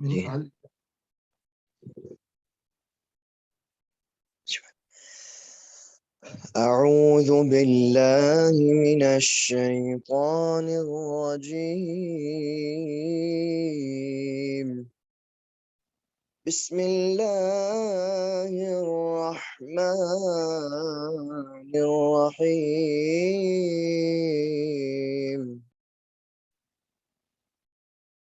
جی أعوذ بالله من الشيطان الرجيم بسم الله الرحمن الرحيم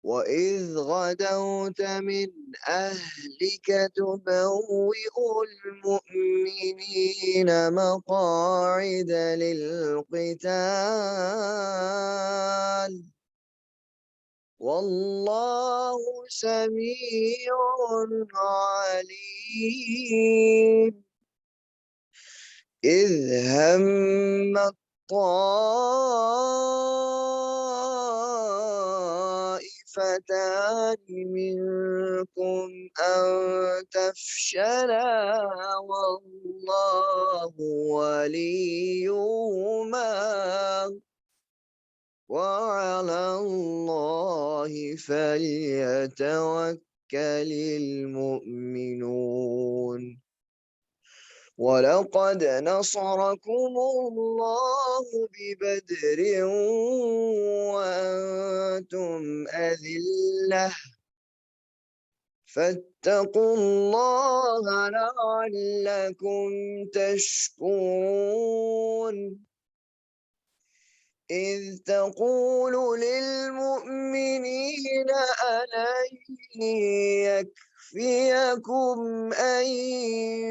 وإذ غدوت من أهلك تبوئ المؤمنين مقاعد للقتال والله سميع عليم إذ هم الطائفتان منكم أن تفشلا والله وليهما وعلى الله فليتوكل المؤمنون ولقد نصركم الله ببدر وأنتم أذلة فاتقوا الله لعلكم تشكرون إذ تقول للمؤمنين ألن يكفيكم أن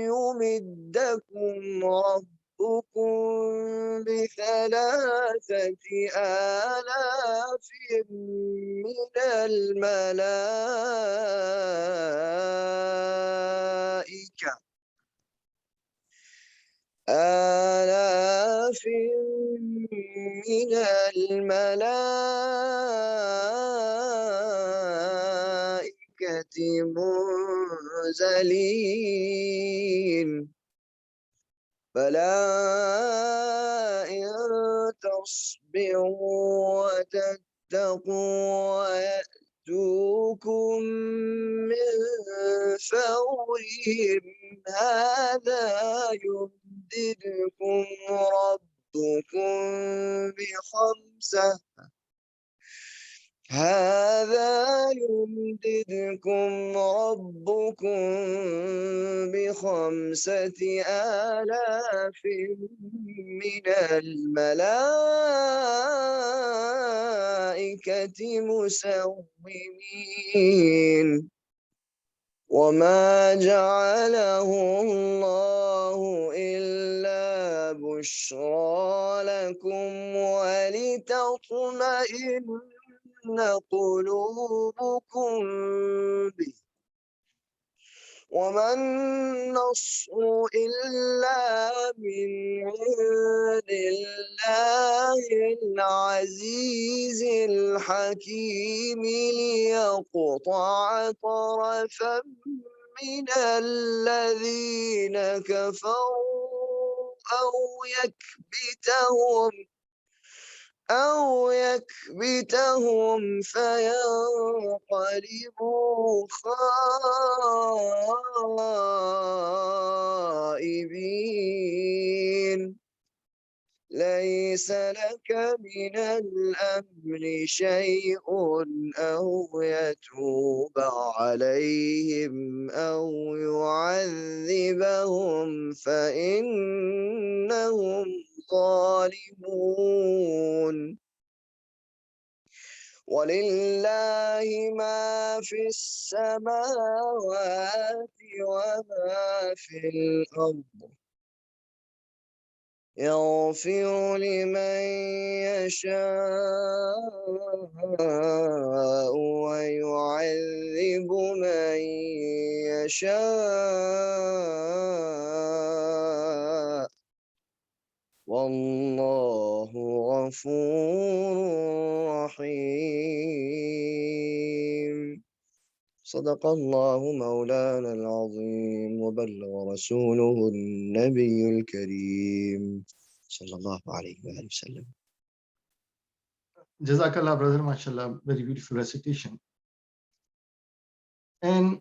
يمدكم ربكم بثلاثة آلاف من الملائكة آلاف من الملائكة منزلين بلى إن تصبروا وتتقوا ويأتوكم من فورهم هذا يمددكم ربكم بخمسة آلاف من الملائكة مسومين وما جعله الله إلا بشرى لكم ولتطمئن قلوبكم به وما النصر إلا من عند الله العزيز الحكيم ليقطع طرفا من الذين كفروا أو يكبتهم فينقلبوا خائبين ليس لك من الأمر شيء أو يتوب عليهم أو يعذبهم فإنهم ظالمون ولله ما في السماوات وما في الأرض يغفر لمن يشاء ويعذب من يشاء والله غفور رحيم صدق الله مولانا العظيم وبلغ رسوله النبي الكريم صلى الله عليه وآله وسلم. Jazakallah, brother, mashallah, very beautiful recitation. And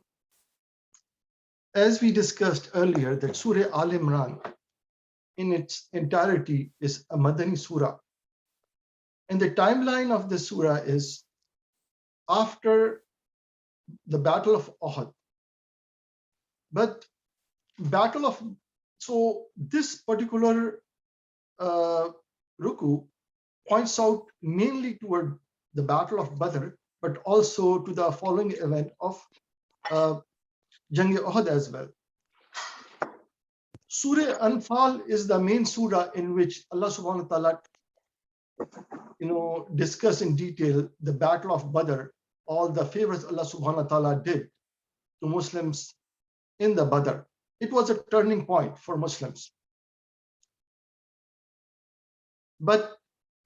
as we discussed earlier, that Surah Al Imran in its entirety is a Madani surah. And the timeline of the surah is after the Battle of Uhud. But so this particular ruku points out mainly toward the Battle of Badr, but also to the following event of Jang Uhud as well. Surah Anfal is the main surah in which Allah subhanahu wa ta'ala discuss in detail the Battle of Badr, all the favors Allah subhanahu wa ta'ala did to Muslims in the Badr. It was a turning point for Muslims. But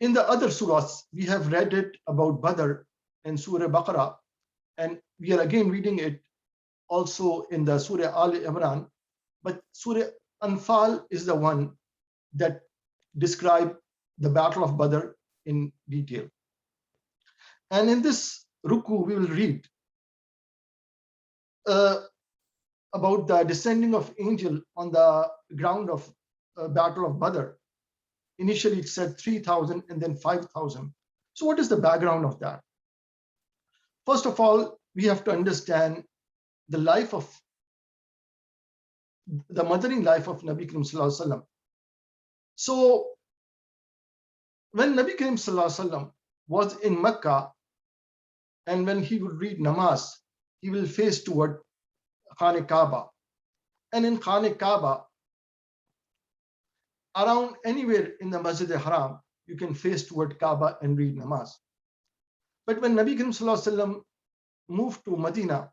in the other surahs, we have read it about Badr in Surah Baqarah, and we are again reading it also in the Surah Al Imran. But Surah Anfal is the one that describes the Battle of Badr in detail. And in this ruku, we will read about the descending of angel on the ground of Battle of Badr. Initially, it said 3,000 and then 5,000. So what is the background of that? First of all, we have to understand the life of the mothering life of Nabi Karim Sallallahu Alaihi Wasallam. So when Nabi Karim Sallallahu Alaihi Wasallam was in Mecca, and when he would read namaz, he will face toward Khane Kaaba. And in Khane Kaaba, around anywhere in the Masjid al-Haram, you can face toward Kaaba and read namaz. But when Nabi Karim Sallallahu Alaihi Wasallam moved to Medina,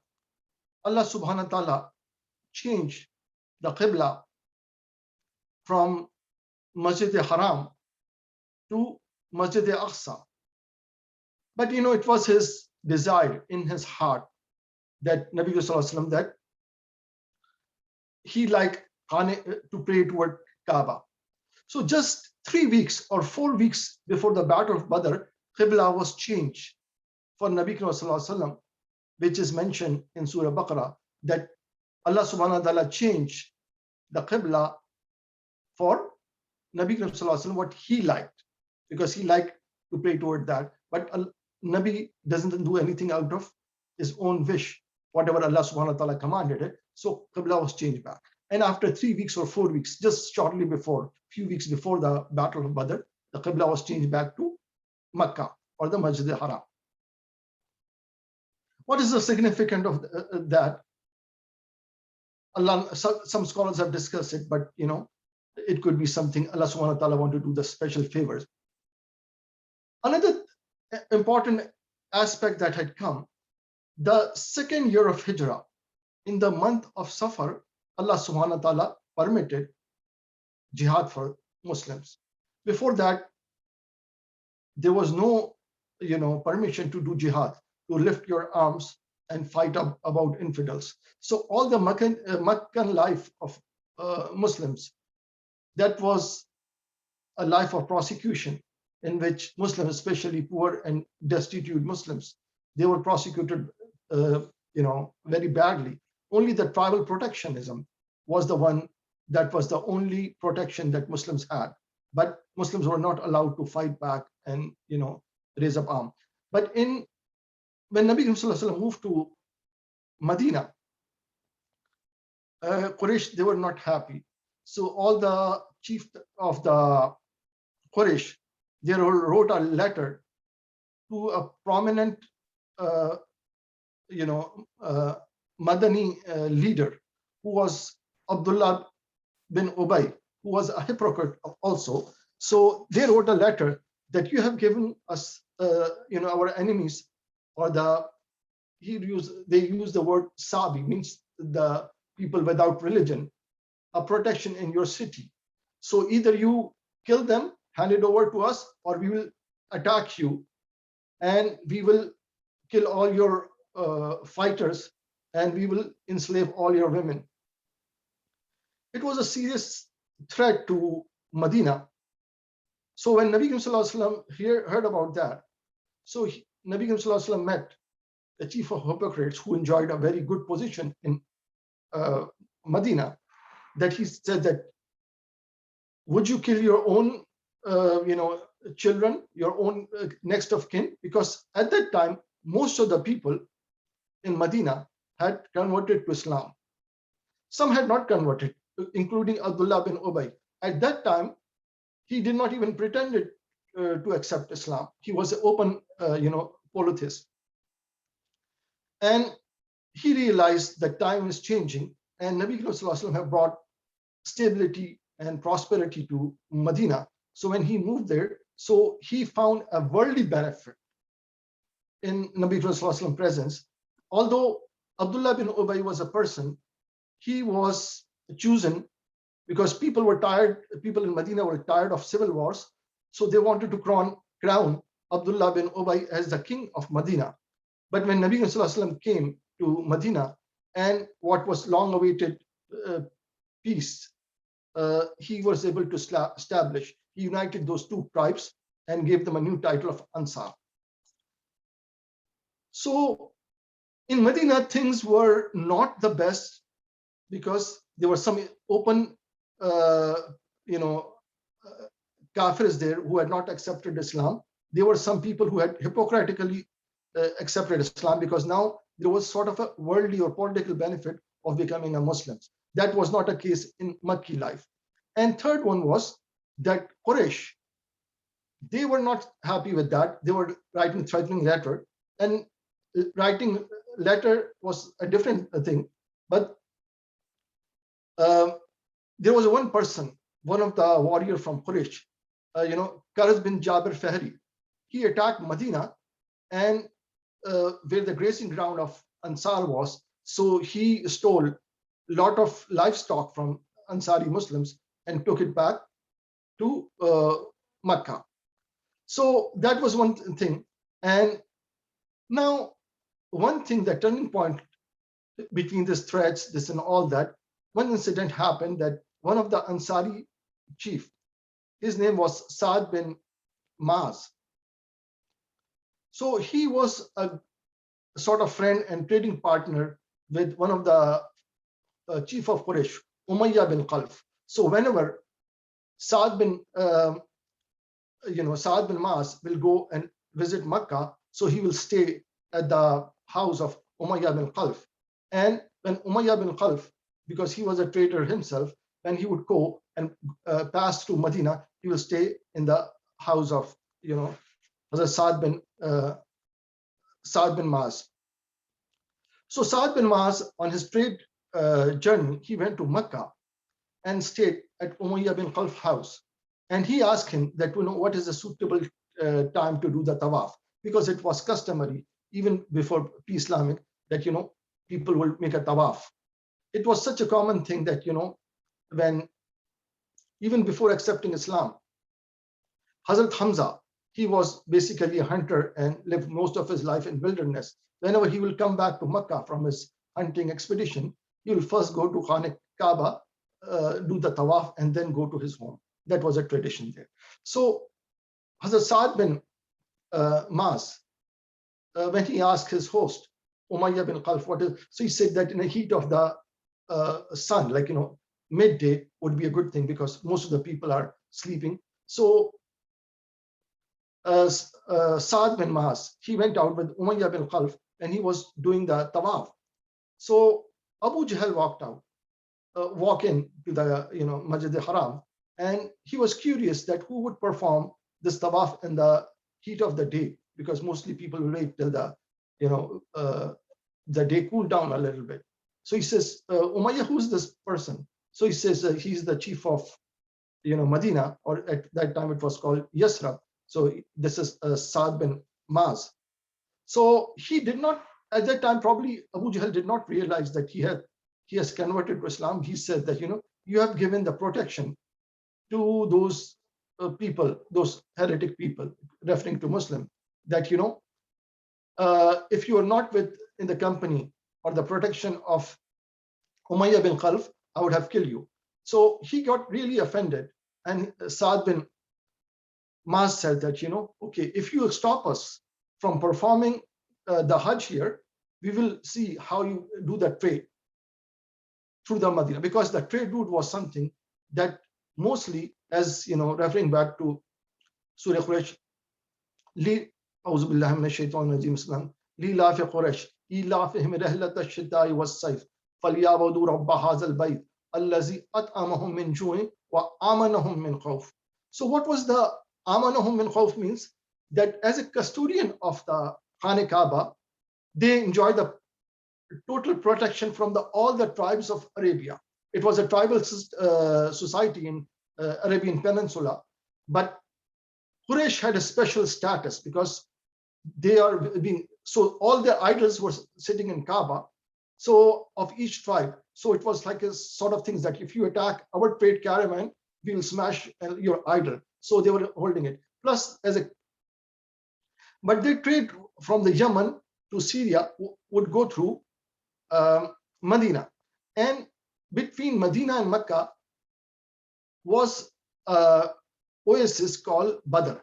Allah subhanahu wa ta'ala changed the Qibla from Masjid al-Haram to Masjid al-Aqsa. But it was his desire in his heart that Nabi Sallallahu Alaihi Wasallam, that he liked to pray toward Kaaba. So just 3 weeks or 4 weeks before the Battle of Badr, Qibla was changed for Nabi Sallallahu Alaihi Wasallam, which is mentioned in Surah Baqarah, that Allah subhanahu wa ta'ala changed the Qibla for Nabi Sallallahu Alaihi Wasallam, what he liked, because he liked to pray toward that. But Nabi doesn't do anything out of his own wish, whatever Allah subhanahu wa ta'ala commanded it. So Qibla was changed back. And after 3 weeks or 4 weeks, just shortly before, few weeks before the Battle of Badr, the Qibla was changed back to Makkah or the Masjid al-Haram. What is the significance of that? Some scholars have discussed it, but it could be something Allah subhanahu wa ta'ala want to do the special favors. Another important aspect that had come, the second year of Hijrah, in the month of Safar, Allah subhanahu wa ta'ala permitted jihad for Muslims. Before that, there was no permission to do jihad, to lift your arms and fight about infidels. So all the Meccan life of Muslims, that was a life of prosecution, in which Muslims, especially poor and destitute Muslims, they were prosecuted very badly. Only the tribal protectionism was the one that was the only protection that Muslims had. But Muslims were not allowed to fight back and raise up arms. But when Nabi Sallallahu Alaihi Wasallam moved to Medina, Quraysh, they were not happy. So all the chief of the Quraysh, they wrote a letter to a prominent Madani leader, who was Abdullah bin Ubay, who was a hypocrite also. So they wrote a letter that you have given us, our enemies, or they use the word Sabi, means the people without religion, a protection in your city. So either you kill them, hand it over to us, or we will attack you and we will kill all your fighters and we will enslave all your women. It was a serious threat to Medina. So when Nabi Sallallahu Alaihi Wasallam heard about that, so Nabi Sallallahu Alaihi Wasallam met the chief of hypocrites, who enjoyed a very good position in Medina, that he said that, would you kill your own children, your own next of kin? Because at that time, most of the people in Medina had converted to Islam. Some had not converted, including Abdullah bin Ubay. At that time, he did not even pretend to accept Islam. He was an open, polytheist. And he realized that time is changing, and Nabi Sallallahu Alaihi Wasallam have brought stability and prosperity to Medina. So when he moved there, so he found a worldly benefit in Nabi Sallallahu Alaihi Wasallam presence. Although Abdullah bin Ubay was a person, he was chosen because people in Medina were tired of civil wars. So they wanted to crown Abdullah bin Ubay as the king of Medina. But when Nabi Sallallahu Alaihi Wasallam came to Medina, and what was long-awaited peace, he was able to establish. He united those two tribes and gave them a new title of Ansar. So in Medina, things were not the best because there were some open, kafirs there who had not accepted Islam. There were some people who had hypocritically accepted Islam because now there was sort of a worldly or political benefit of becoming a Muslim. That was not a case in Makki life. And third one was that Quraysh, they were not happy with that. They were writing threatening letter, and writing letter was a different thing. But there was one person, one of the warrior from Quraysh, Qarz bin Jabir Fahri. He attacked Medina, and where the grazing ground of Ansar was, so he stole a lot of livestock from Ansari Muslims and took it back to Makkah. So that was one thing. And now one thing, the turning point between these threats, this and all that, one incident happened that one of the Ansari chief, his name was Saad bin Maaz. So he was a sort of friend and trading partner with one of the chief of Quraysh, Umayyah bin Khalaf. So whenever Saad bin Maaz will go and visit Makkah, so he will stay at the house of Umayyah bin Khalaf. And when Umayyah bin Khalaf, because he was a trader himself, when he would go and pass through Medina, he will stay in the house of Hazrat Saad bin Maaz. So Saad bin Maaz, on his trade journey, he went to Makkah and stayed at Umayyah bin Khalaf's house. And he asked him that, what is a suitable time to do the tawaf? Because it was customary, even before pre-Islamic, that, people will make a tawaf. It was such a common thing that, when, even before accepting Islam, Hazrat Hamza, he was basically a hunter and lived most of his life in wilderness. Whenever he will come back to Makkah from his hunting expedition, he will first go to Qur'anic Kaaba, do the tawaf, and then go to his home. That was a tradition there. So Hazrat Saad bin Maaz, when he asked his host, Umayyah bin Khalaf, what is, so he said that in the heat of the sun, like, midday would be a good thing because most of the people are sleeping. So Saad bin Maaz, he went out with Umayyah bin Khalaf and he was doing the tawaf. So Abu Jahl walk in to the Masjid al-Haram, and he was curious that who would perform this tawaf in the heat of the day, because mostly people will wait till the day cool down a little bit. So he says, Umayyah, who's this person? So he says he's the chief of Medina, or at that time it was called Yasrib. So this is Saad bin Maaz. So he did not, at that time, probably Abu Jahl did not realize that he has converted to Islam. He said that, you have given the protection to those people, those heretic people, referring to Muslim, that, if you are not in the company or the protection of Umayyah bin Khalaf, I would have killed you. So he got really offended. And Saad bin Maaz said that, okay, if you stop us from performing the Hajj here, we will see how you do the trade through the Medina, because the trade route was something that mostly, as you know, referring back to Surah Quraysh, li أعوذ بالله من الشيطان الرجيم بسم الله لإلاف قريش إيلافهم رحلة الشتاء والصيف فليعبدوا رب هذا البيت الذي أطعمهم من جوع وآمنهم من خوف. So what was the آمنهم من خوف means? That as a custodian of the Khane Kaaba, they enjoy the total protection from all the tribes of Arabia. It was a tribal society in Arabian Peninsula, but Quraysh had a special status because they are being, so all their idols were sitting in Kaaba, so of each tribe. So it was like a sort of things that if you attack our trade caravan, we will smash your idol. So they were holding it. Plus, but they trade from the Yemen to Syria would go through Medina, and between Medina and Mecca was oasis called Badr.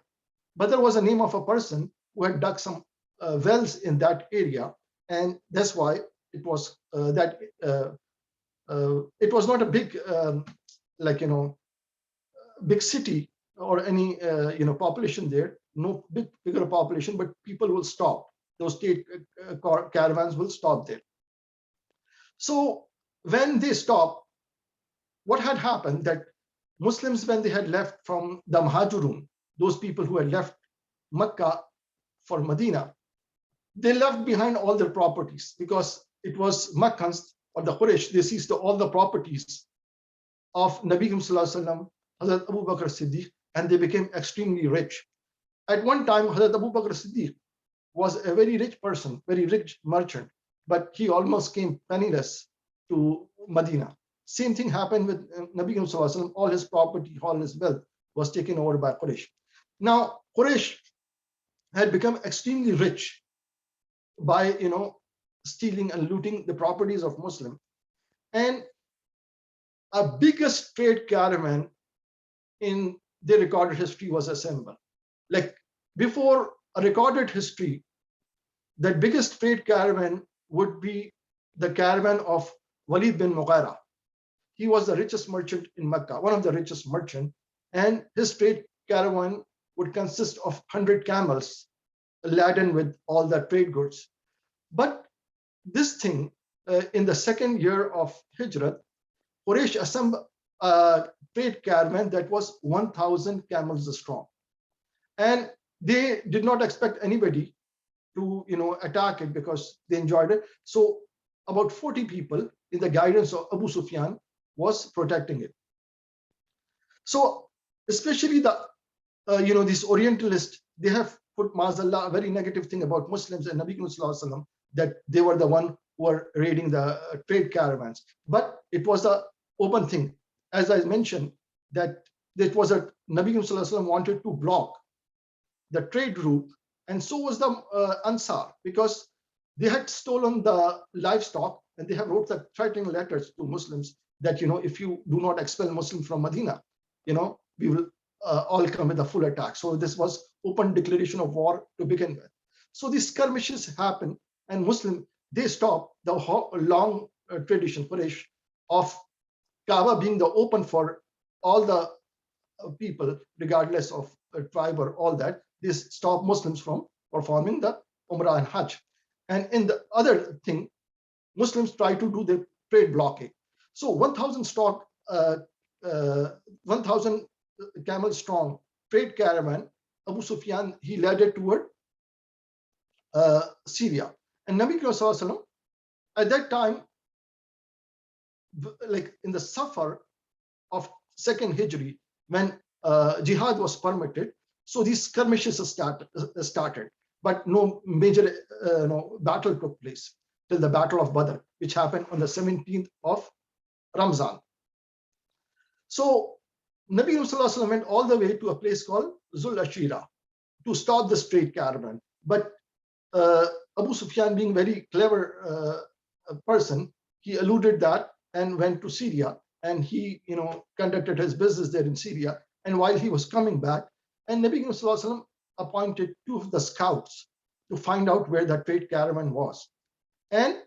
Badr was the name of a person who had dug some wells in that area, and that's why it was it was not a big big city or any population there, no bigger population, but people will stop. Those state caravans will stop there. So when they stopped, what had happened that Muslims, when they had left from the Muhajirun, those people who had left Mecca for Medina, they left behind all their properties, because it was Meccans or the Quraysh, they seized all the properties of Nabi Sallallahu Alaihi Wasallam, Hazrat Abu Bakr Siddiq, and they became extremely rich. At one time, Hazrat Abu Bakr Siddiq was a very rich person, very rich merchant, but he almost came penniless to Medina. Same thing happened with Nabi Sallallahu Alaihi Wasallam. All his property, all his wealth was taken over by Quraysh. Now, Quraysh had become extremely rich by stealing and looting the properties of Muslims, and a biggest trade caravan in their recorded history was assembled. Like before a recorded history, the biggest trade caravan would be the caravan of Walid bin Mughira. He was the richest merchant in Mecca, one of the richest merchants, and his trade caravan would consist of 100 camels laden with all the trade goods. But this thing, in the second year of Hijrat, Quraysh assembled a trade caravan that was 1,000 camels strong. And they did not expect anybody to attack it because they enjoyed it. So about 40 people in the guidance of Abu Sufyan was protecting it. So especially the these Orientalists, they have put Mazallah a very negative thing about Muslims and Nabi Sallallahu Alaihi Wasallam, that they were the one who were raiding the trade caravans. But it was an open thing. As I mentioned, that it was a Nabi Sallallahu Alaihi Wasallam wanted to block the trade route, and so was the Ansar, because they had stolen the livestock, and they have wrote the threatening letters to Muslims that if you do not expel Muslims from Medina, we will all come with a full attack. So this was open declaration of war to begin with. So these skirmishes happened, and Muslim, they stopped the long tradition, Quraysh, of Kaaba being the open for all the people, regardless of tribe or all that. This stopped Muslims from performing the Umrah and Hajj. And in the other thing, Muslims try to do the trade blockade. So 1,000 camel strong trade caravan, Abu Sufyan, he led it toward Syria. And Nabi Sallallahu Alaihi Wasallam, at that time, like in the Safar of second Hijri, when jihad was permitted, so these skirmishes started, but no major battle took place till the Battle of Badr, which happened on the 17th of Ramzan. So Nabi Sallallahu Alaihi Wasallam went all the way to a place called Zul Ashira to stop this trade caravan. But Abu Sufyan, being very clever person, he eluded that and went to Syria, and he conducted his business there in Syria. And while he was coming back, and Nabi Sallallahu Alaihi Wasallam appointed 2 of the scouts to find out where the trade caravan was. And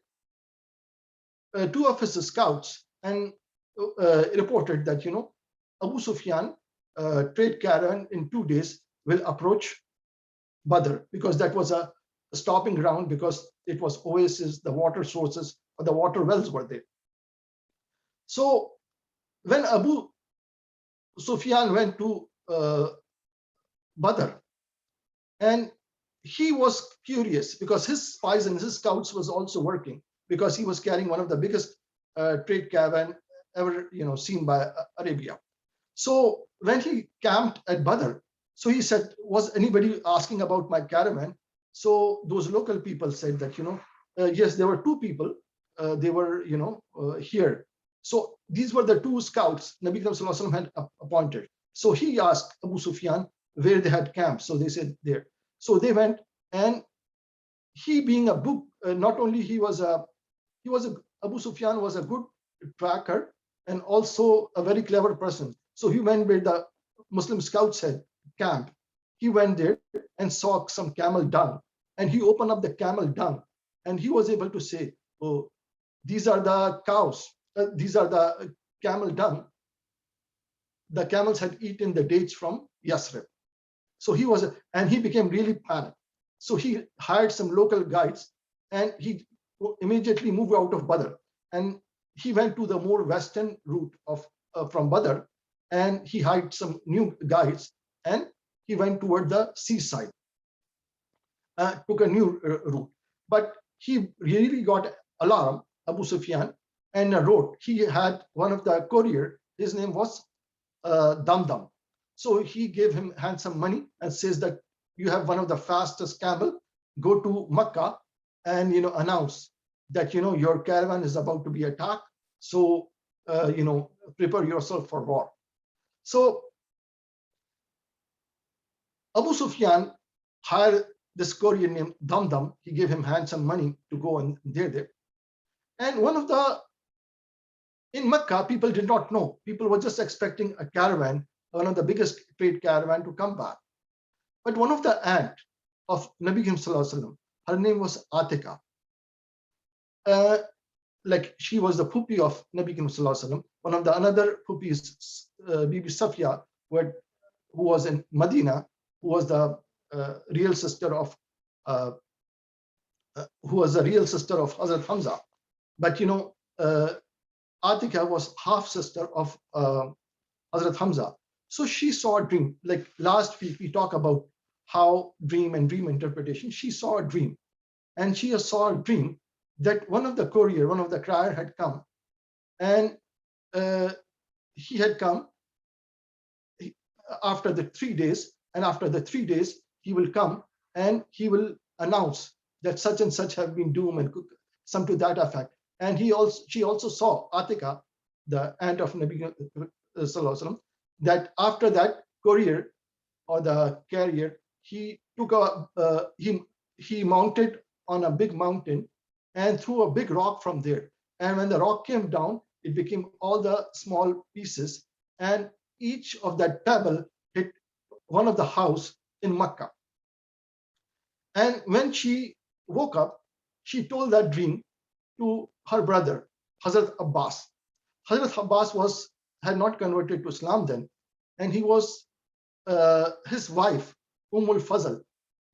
two of his scouts and reported that, Abu Sufyan trade caravan in 2 days will approach Badr, because that was a stopping ground, because it was oasis, the water sources or the water wells were there. So when Abu Sufyan went to Badr, and he was curious because his spies and his scouts was also working, because he was carrying one of the biggest trade caravan ever seen by Arabia. So when he camped at Badr, so he said, was anybody asking about my caravan? So those local people said that, yes, there were 2 people. They were, here. So these were the 2 scouts Nabi Sallallahu Alaihi Wasallam had appointed. So he asked Abu Sufyan where they had camped. So they said there. So they went, and he being a book, not only Abu Sufyan was a good tracker and also a very clever person. So he went where the Muslim scouts had camp. He went there and saw some camel dung, and he opened up the camel dung, and he was able to say, oh, these are the cows, these are the camel dung. The camels had eaten the dates from Yasrib. So he became really panicked. So he hired some local guides, and he immediately moved out of Badr, and he went to the more western route of from Badr, and he hired some new guides, and he went toward the seaside, took a new route. But he really got alarmed, Abu Sufyan, and wrote. He had one of the courier, his name was Damdam. So he gave him handsome money and says that you have one of the fastest camel, go to Makkah and announce that your caravan is about to be attacked. So prepare yourself for war. So Abu Sufyan hired this courier named Damdam. He gave him handsome money to go and there. And in Mecca, people did not know. People were just expecting a caravan, one of the biggest trade caravan, to come back. But one of the aunt of Nabi Sallallahu Alaihi Wasallam, her name was Atika. Like she was the puppy of Nabi Sallallahu Alaihi Wasallam. One of the another puppies, Bibi Safia, who was in Medina, who was the real sister of Hazrat Hamza. But Atika was half sister of Hazrat Hamza. So she saw a dream. Like last week, we talked about how dream and dream interpretation. She saw a dream, and she saw a dream that one of the crier had come, and he had come after the 3 days, and after the 3 days he will come and he will announce that such and such have been doomed, and some to that effect. And she also saw Atika, the aunt of Nabi Sallallahu Alaihi Wasallam, that after that courier or the carrier, he took he mounted on a big mountain and threw a big rock from there. And when the rock came down, it became all the small pieces, and each of that pebble hit one of the house in Makkah. And when she woke up, she told that dream to her brother, Hazrat Abbas. Hazrat Abbas had not converted to Islam then, and he was his wife, Fazl.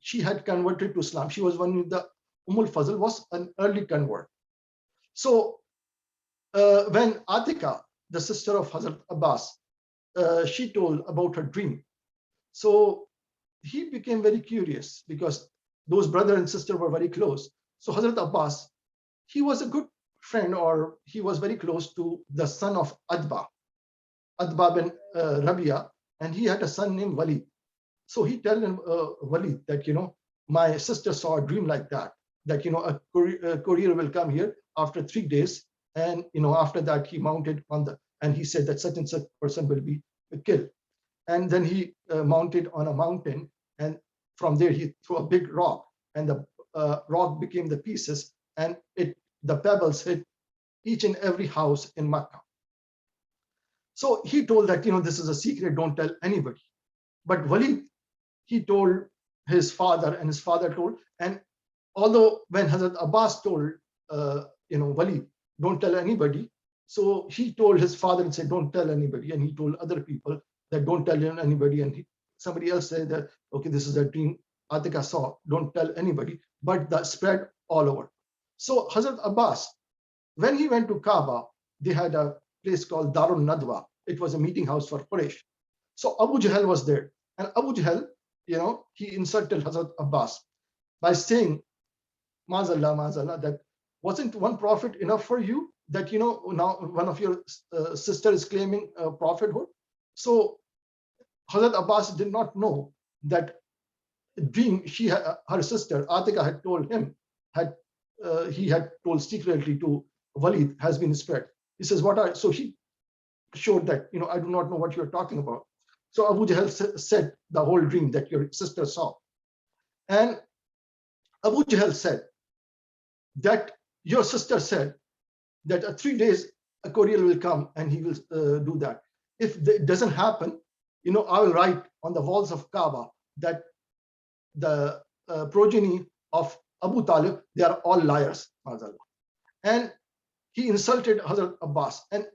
She had converted to Islam. She was one of the Fazl was an early convert. So when Atika, the sister of Hazrat Abbas, she told about her dream, so he became very curious because those brother and sister were very close. So Hazrat Abbas, he was a good friend, or he was very close to the son of Adba bin Rabia, and he had a son named Wali. So he told him, Wali, that my sister saw a dream like that a courier will come here after 3 days, and after that he mounted on and he said that such and such person will be killed. And then he mounted on a mountain, and from there he threw a big rock, and the rock became the pieces, and the pebbles hit each and every house in Makkah. So he told that this is a secret, don't tell anybody. But Wali, he told his father, and his father told, and although when Hazrat Abbas told Walid, don't tell anybody. So he told his father and said, don't tell anybody. And he told other people that don't tell anybody. And somebody else said that, okay, this is a dream Atika saw, don't tell anybody. But that spread all over. So Hazrat Abbas, when he went to Kaaba, they had a place called Darul Nadwa. It was a meeting house for Quraysh. So Abu Jahl was there. And Abu Jahl, he insulted Hazrat Abbas by saying, Mazallah, that wasn't one prophet enough for you? That, now one of your sister is claiming prophethood. So Hazrat Abbas did not know that dream her sister Atika had told him, he had told secretly to Walid, has been spread. He says, so he showed that, I do not know what you're talking about. So Abu Jahl said the whole dream that your sister saw. And Abu Jahl said that your sister said that 3 days a courier will come and he will do that. If it doesn't happen, I will write on the walls of Kaaba that the progeny of Abu Talib, they are all liars. And he insulted Hazrat Abbas. And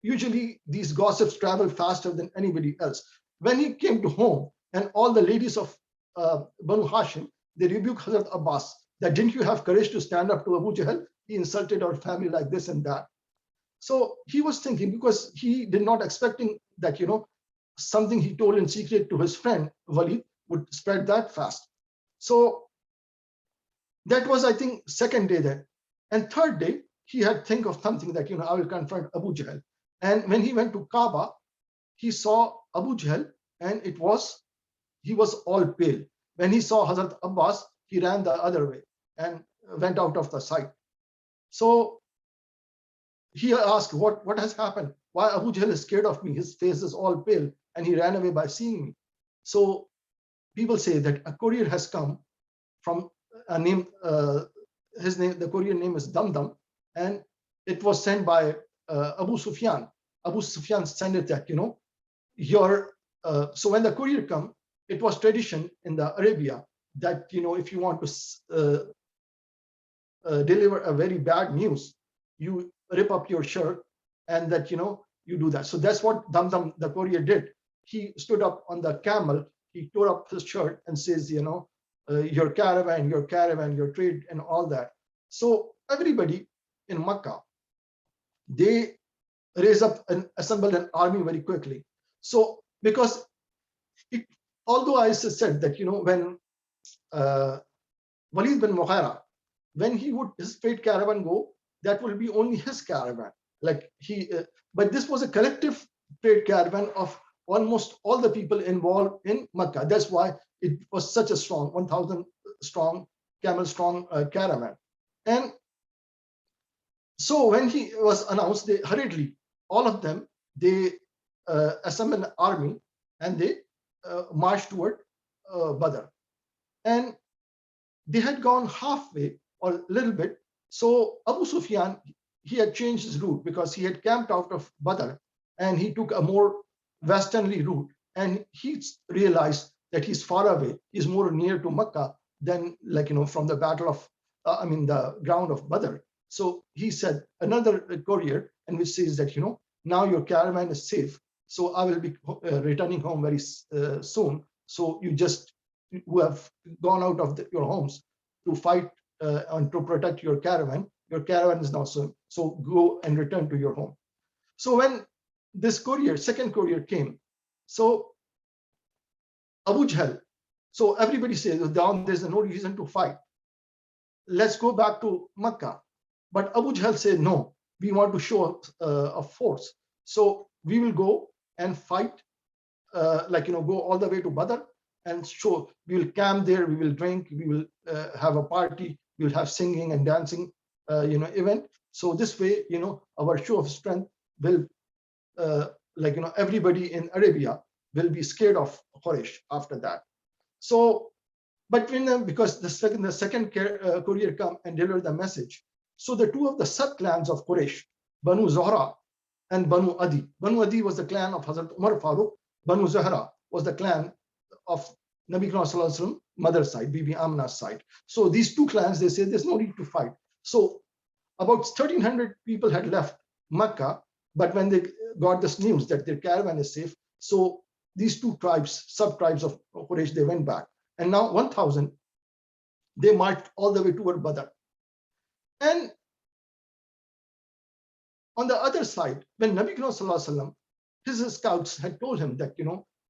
usually these gossips travel faster than anybody else. When he came to home, and all the ladies of Banu Hashim, they rebuked Hazrat Abbas that, didn't you have courage to stand up to Abu Jahl? He insulted our family like this and that. So he was thinking, because he did not expecting that, something he told in secret to his friend Walid would spread that fast. So that was, I think, second day there. And third day, he had think of something that, I will confront Abu Jahl. And when he went to Kaaba, he saw Abu Jahl, and he was all pale. When he saw Hazrat Abbas, he ran the other way and went out of the sight. So he asked, what has happened? Why Abu Jahl is scared of me? His face is all pale, and he ran away by seeing me. So people say that a courier has come from a name, the courier name is Damdam, and it was sent by Abu Sufyan. Abu Sufyan sent it that, so when the courier come, it was tradition in the Arabia that, if you want to deliver a very bad news, you rip up your shirt, and that, you do that. So that's what Damdam, the courier, did. He stood up on the camel, he tore up his shirt and says, your caravan, your trade, and all that. So everybody in Makkah, they raise up and assemble an army very quickly. So because although I said that, when Walid bin Mughira, when his trade caravan go, that will be only his caravan. But this was a collective trade caravan of almost all the people involved in Makkah. That's why it was such a strong 1,000 strong, camel strong caravan. And so when he was announced, they hurriedly, all of them, they assembled an army, and they marched toward Badr. And they had gone halfway or a little bit. So Abu Sufyan, he had changed his route, because he had camped out of Badr, and he took a more westernly route. And he realized that he's far away. He's more near to Makkah than, from the battle of, the ground of Badr. So he said another courier, and which says that, now your caravan is safe. So I will be returning home very soon. So you just, who have gone out of your homes to fight and to protect your caravan is now safe. So go and return to your home. So when this second courier came, so Abu Jahl, so everybody says, there's no reason to fight. Let's go back to Makkah. But Abu Jahl said, no, we want to show a force. So we will go and fight, go all the way to Badr and show. We will camp there, we will drink, we will have a party, we will have singing and dancing, event. So this way, our show of strength will, everybody in Arabia will be scared of Quraysh after that. So, but because the second courier come and deliver the message. So the two of the sub-clans of Quraysh, Banu Zuhra and Banu Adi. Banu Adi was the clan of Hazrat Umar Farooq. Banu Zuhra was the clan of Nabi Sallallahu Alaihi Wasallam mother's side, Bibi Amna's side. So these two clans, they say there's no need to fight. So about 1,300 people had left Mecca, but when they got this news that their caravan is safe, so these two tribes, sub-tribes of Quraysh, they went back. And now 1,000, they marched all the way toward Badr. And on the other side, when Nabi Karim Sallallahu Alaihi Wasallam, his scouts had told him that,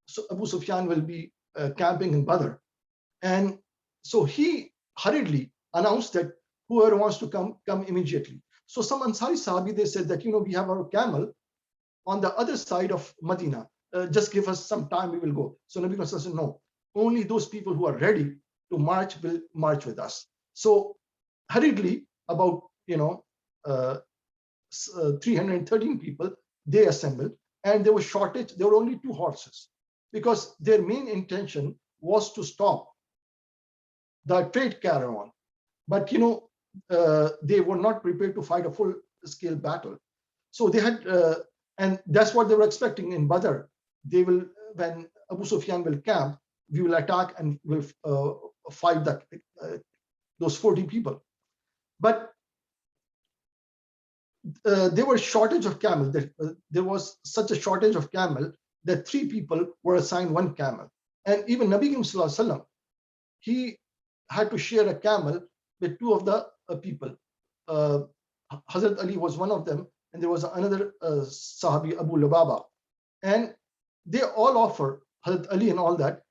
so Abu Sufyan will be camping in Badr. And so he hurriedly announced that whoever wants to come immediately. So some Ansari Sahabi, they said that, we have our camel on the other side of Medina. Just give us some time, we will go. So Nabi Karim said, no, only those people who are ready to march will march with us. So hurriedly, about 313 people, they assembled, and there was shortage. There were only 2 horses, because their main intention was to stop the trade caravan. But they were not prepared to fight a full-scale battle. So they had, and that's what they were expecting in Badr. They will, when Abu Sufyan will camp, we will attack and will fight those 40 people. But there was shortage of camel. There was such a shortage of camel that 3 people were assigned 1 camel. And even Nabi Sallallahu Alaihi Wasallam, he had to share a camel with 2 of the people. Hazrat Ali was one of them, and there was another Sahabi, Abu Lubaba. And they all offer Hazrat Ali and all that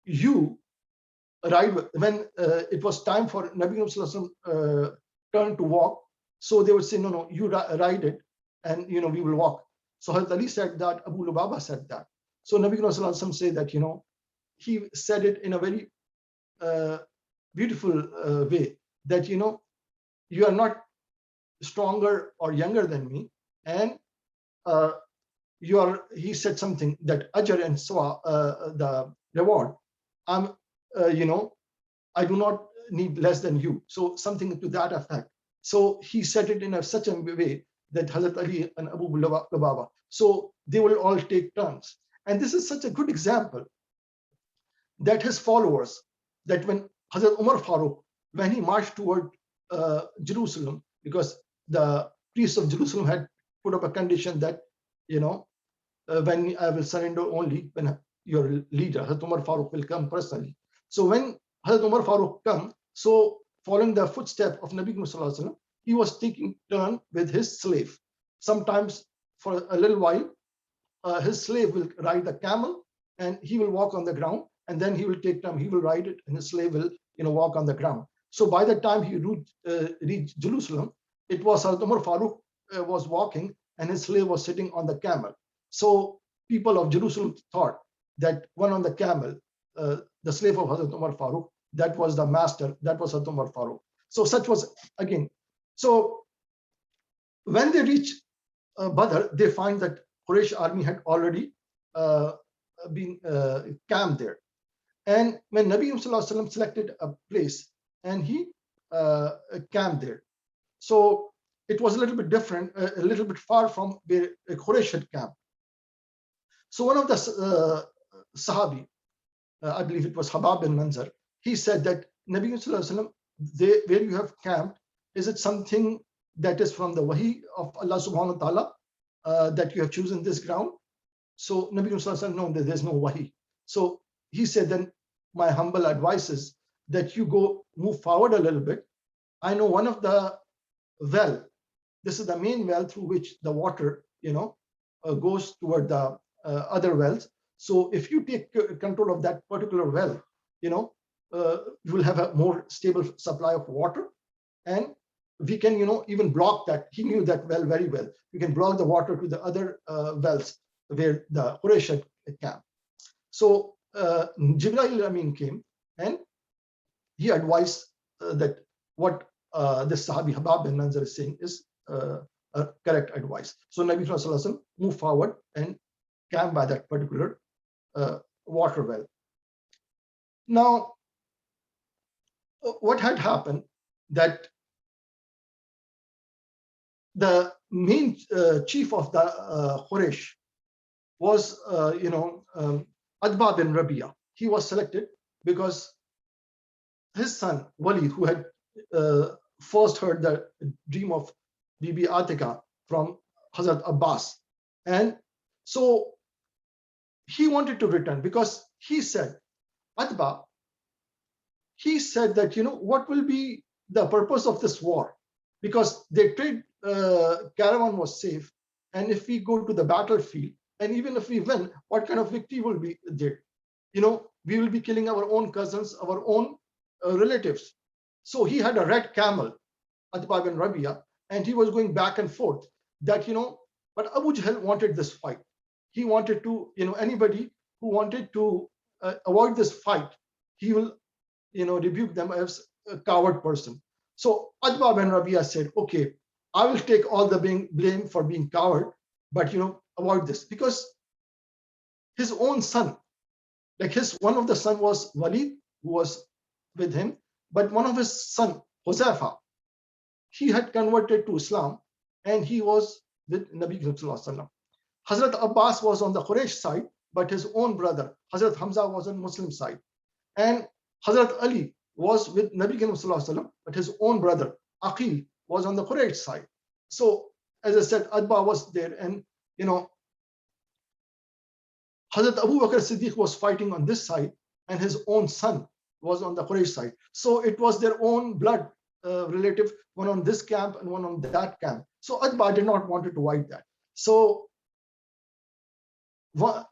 you ride with. When it was time for Nabi Sallallahu Alaihi Wasallam turn to walk, so they would say, no, you ride it, and we will walk. So Hazrat Ali said that, Abu Lubaba said that. So Nabi Sallallahu Alaihi Wasallam said that, he said it in a very beautiful way, that you are not stronger or younger than me, and he said something that ajr and sawa, the reward, I do not need less than you. So something to that effect. So he said it in such a way that Hazrat Ali and Abu Lubaba, so they will all take turns. And this is such a good example that his followers, that when Hazrat Umar Farooq, when he marched toward Jerusalem, because the priests of Jerusalem had put up a condition that, when I will surrender only when your leader, Hazrat Umar Farooq, will come personally. So when Hazrat Umar Farooq come, so following the footstep of Nabi Sallallahu Alaihi Wasallam, he was taking turn with his slave. Sometimes for a little while, his slave will ride the camel, and he will walk on the ground, and then he will take time, he will ride it, and his slave will walk on the ground. So by the time he reached Jerusalem, it was Hazrat Umar Farooq was walking, and his slave was sitting on the camel. So people of Jerusalem thought that one on the camel, the slave of Hazrat Umar Farooq, that was the master, that was Hazrat Umar Farooq. So such was again. So when they reach Badr, they find that Quraysh army had already been camped there. And when Nabi Sallallahu Alaihi Wasallam selected a place, and he camped there, so it was a little bit different, a little bit far from where Quraysh had camped. So one of the Sahabi, I believe it was Habab bin Manzar, he said that Nabi Sallallahu Alaihi Wasallam, where you have camped, is it something that is from the wahi of Allah subhanahu wa ta'ala, that you have chosen this ground? So Nabi Sallallahu Alaihi Wasallam, no, there's no wahi. So he said, then my humble advice is that you move forward a little bit. I know one of the well, this is the main well through which the water, goes toward the other wells. So if you take control of that particular well, you will have a more stable supply of water, and we can, even block that. He knew that well very well. You can block the water to the other wells where the Quraysh had camped. So Jibreel Amin came, and he advised that what this Sahabi Habab bin Manzar is saying is correct advice. So Nabi Sallallahu Alaihi Wasallam moved forward and camped by that particular water well. Now, what had happened, that the main chief of the Quraysh was, Adba bin Rabia. He was selected because his son Walid, who had first heard the dream of Bibi Atika from Hazrat Abbas. And so he wanted to return because he said, Atba, he said that, what will be the purpose of this war? Because their trade caravan was safe. And if we go to the battlefield, and even if we win, what kind of victory will be there? We will be killing our own cousins, our own relatives. So he had a red camel, Atba bin Rabia, and he was going back and forth that, but Abu Jahl wanted this fight. He wanted to, anybody who wanted to avoid this fight, he will, rebuke them as a coward person. So Atba bin Rabia said, okay, I will take all the blame for being coward, but, avoid this. Because his own son, like one of the son was Walid, who was with him, but one of his son, Huzaifa, he had converted to Islam and he was with Nabi Sallallahu Alaihi Wasallam. Hazrat Abbas was on the Quraysh side, but his own brother, Hazrat Hamza, was on Muslim side. And Hazrat Ali was with Nabi Sallallahu Alaihi Wasallam, but his own brother, Aqil, was on the Quraysh side. So, as I said, Atba was there, and Hazrat Abu Bakr Siddiq was fighting on this side, and his own son was on the Quraysh side. So it was their own blood relative, one on this camp and one on that camp. So Atba did not want to avoid that. So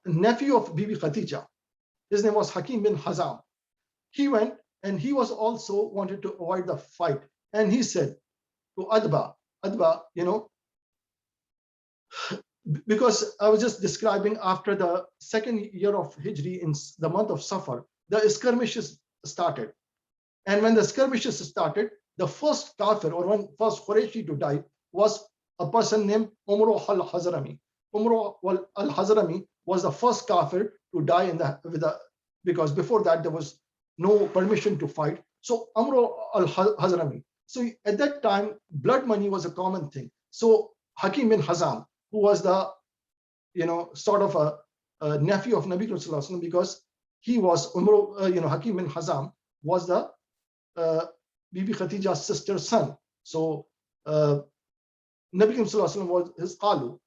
nephew of Bibi Khatija, his name was Hakim bin Hazam. He went and he was also wanted to avoid the fight. And he said to Atba, because I was just describing after the second year of Hijri in the month of Safar, the skirmishes started. And when the skirmishes started, the first kafir or one first Qurayshi to die was a person named Umar al-Hazrami. Umar al-Hazrami was the first kafir to die because before that there was no permission to fight. So Umar al-Hazrami. So at that time, blood money was a common thing. So Hakim bin Hazam, who was the sort of a nephew of Nabi Sallallahu Alaihi Wasallam, because he was Hakim bin Hazam was the Bibi Khadija's sister's son. So Nabi Sallallahu Alaihi Wasallam was his qalu.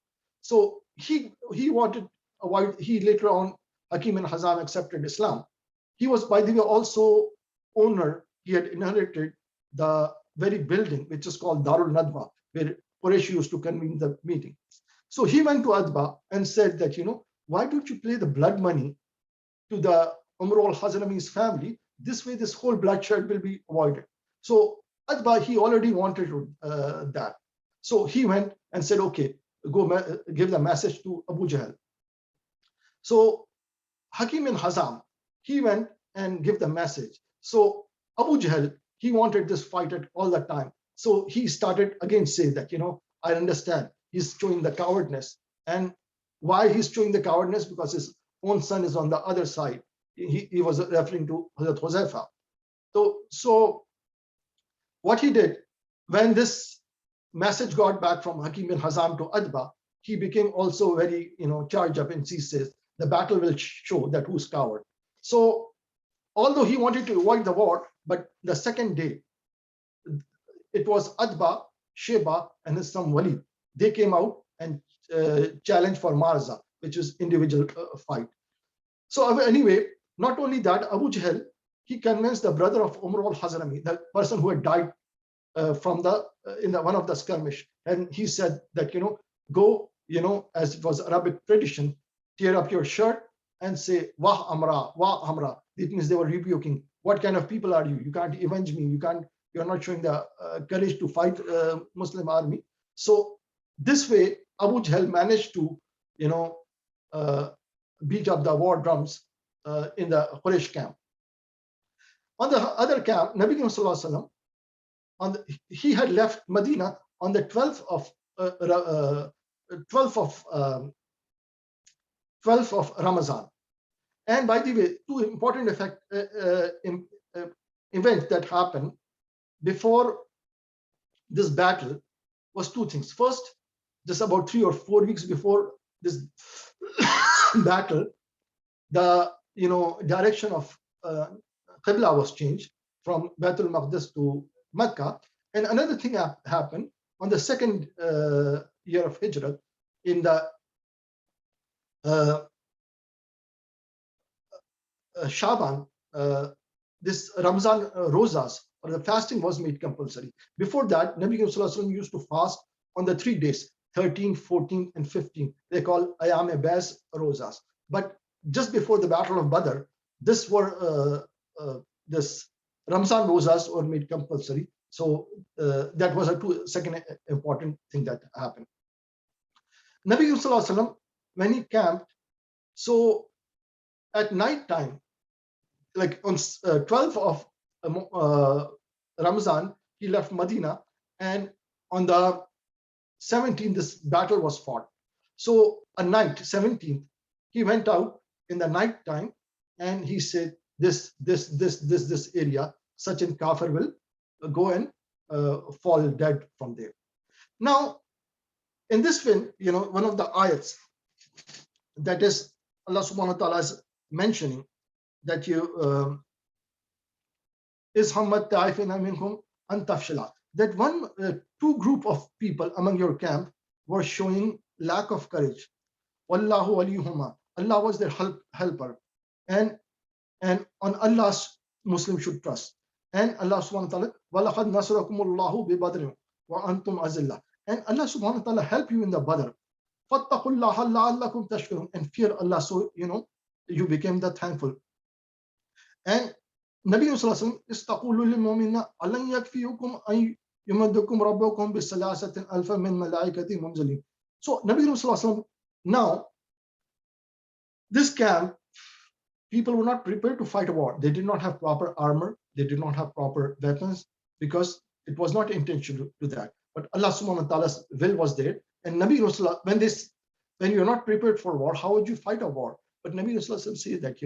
So he wanted a white. He later on, Hakim bin Hazam accepted Islam. He was, by the way, also owner. He had inherited the very building which is called Darul Nadwa, where Quraysh used to convene the meeting. So he went to Atba and said that, why don't you pay the blood money to the Umar al-Hazrami's family? This way, this whole bloodshed will be avoided. So Atba, he already wanted that. So he went and said, okay, go give the message to Abu Jahl. So Hakim bin Hazam, he went and gave the message. So Abu Jahl, he wanted this fight at all the time. So he started again saying that, I understand he's showing the cowardness. And why he's showing the cowardness? Because his own son is on the other side. He was referring to Hazrat Huzaifa. So what he did, when this message got back from Hakim bin Hazam to Atba, he became also very, charged up, and he says, the battle will show that who's coward. So although he wanted to avoid the war, but the second day, it was Atba, Sheba, and his son Walid. They came out and challenged for Marza, which is individual fight. So anyway, not only that, Abu Jahl, he convinced the brother of Umar al-Hazrami, the person who had died from one of the skirmish, and he said that go, as it was Arabic tradition, tear up your shirt and say wah amra, wah amra. It means they were rebuking. What kind of people are you? You can't avenge me. You're not showing the courage to fight Muslim army. So this way, Abu Jahl managed to beat up the war drums in the Quraysh camp. On the other camp, Nabi Sallallahu Alaihi Wasallam, he had left Medina on the 12th of Ramadan. And by the way, two important events that happened before this battle was two things. First, just about 3 or 4 weeks before this battle, the direction of Qibla was changed from Baitul Maqdis to Mecca. And another thing happened on the second year of Hijrah, in the Shaban, this Ramzan Rozas, or the fasting, was made compulsory. Before that, Nabi Sallallahu Alaihi Wasallam used to fast on the 3 days, 13, 14, and 15. They call Ayam Baz Rozas. But just before the Battle of Badr, this Ramzan Rozas were made compulsory. So that was a second important thing that happened. Nabi Sallallahu Alaihi Wasallam, when he camped, so at night time, like on 12th of Ramzan, he left Medina, and on the 17th, this battle was fought. So at night, 17th, he went out in the night time, and he said, this area, such an kafir will go and fall dead from there. Now, in this film, one of the ayats, that is Allah subhanahu wa ta'ala is mentioning that you is Muhammed ta'ifina minhum an tafshila, that two group of people among your camp were showing lack of courage. Wallahu waliyuhuma, Allah was their helper, and on Allah's Muslim should trust. And Allah subhanahu wa ta'ala, walaqad nasarakumullahu bi badrin wa antum azillah, and Allah subhanahu wa ta'ala help you in the Badr. Fattaqullaha la'allakum tashkurun, and fear Allah, so you became the thankful. And Nabi Sallallahu Alaihi Wasallam, istaqulu lil mu'minina alan yakfiyukum an yumaddukum rabbukum bi salasatin alfa min malaikati munzalin. So Nabi Sallallahu Alaihi Wasallam, now this camp, people were not prepared to fight a war. They did not have proper armor, they did not have proper weapons, because it was not intentional to that. But Allah subhanahu wa ta'ala's will was there. And Nabi Rasulullah, when you're not prepared for war, how would you fight a war? But Nabi Rasulullah says that,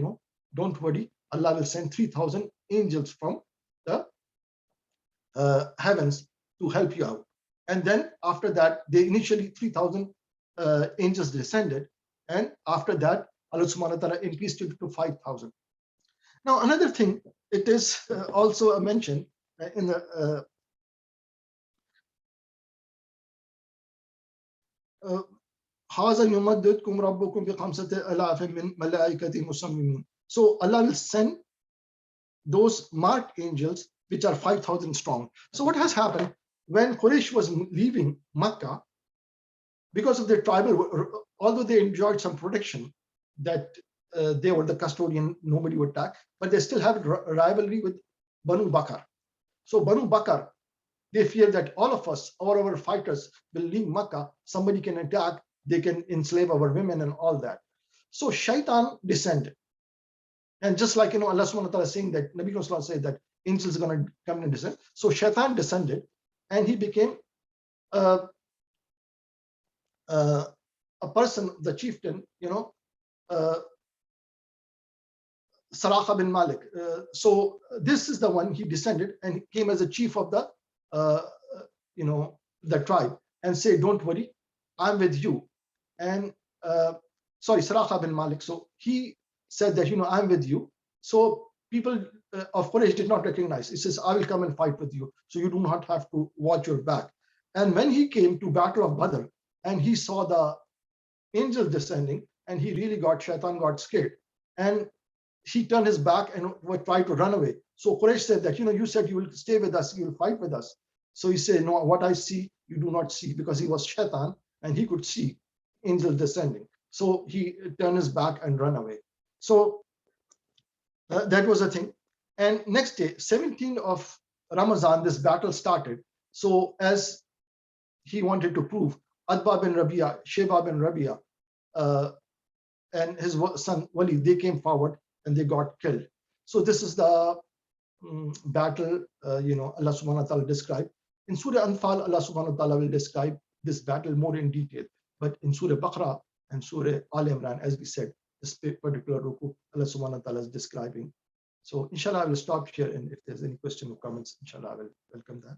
don't worry, Allah will send 3,000 angels from the heavens to help you out. And then after that, they initially 3,000 angels descended. And after that, Allah subhanahu wa ta'ala increased it to 5,000. Now, another thing, it is also a mention in the so Allah will send those marked angels, which are 5,000 strong. So what has happened when Quraysh was leaving Makkah, because of their tribal, although they enjoyed some protection, that they were the custodian, nobody would attack, but they still have a rivalry with Banu Bakr. So Banu Bakr, they fear that all of us, all our fighters will leave Makkah, somebody can attack, they can enslave our women and all that. So Shaitan descended. And just like, Allah subhanahu wa ta'ala saying that, Nabi Rasulullah said that angels are going to come and descend. So Shaitan descended, and he became a person, the chieftain, Saraqa bin Malik. So this is the one, he descended and he came as a chief of the the tribe, and say, don't worry, I'm with you. And sorry, Saraqa bin Malik. So he said that, I'm with you. So people of Quraysh did not recognize. He says, I will come and fight with you, so you do not have to watch your back. And when he came to Battle of Badr, and he saw the angel descending, and he really Shaitan got scared, and he turned his back and tried to run away. So Quraysh said that, you said you will stay with us, you will fight with us. So he said, no, what I see, you do not see, because he was Shaitan and he could see angels descending. So he turned his back and ran away. So that was a thing. And next day, 17th of Ramazan, this battle started. So as he wanted to prove, Adba bin Rabia, Sheba bin Rabia, and his son Wali, they came forward and they got killed. So this is the battle, Allah subhanahu wa ta'ala described. In Surah Anfal, Allah subhanahu wa ta'ala will describe this battle more in detail. But in Surah Baqarah and Surah Al Imran, as we said, this particular ruku, Allah subhanahu wa ta'ala is describing. So inshallah, I will stop here, and if there's any question or comments, inshallah, I will welcome that.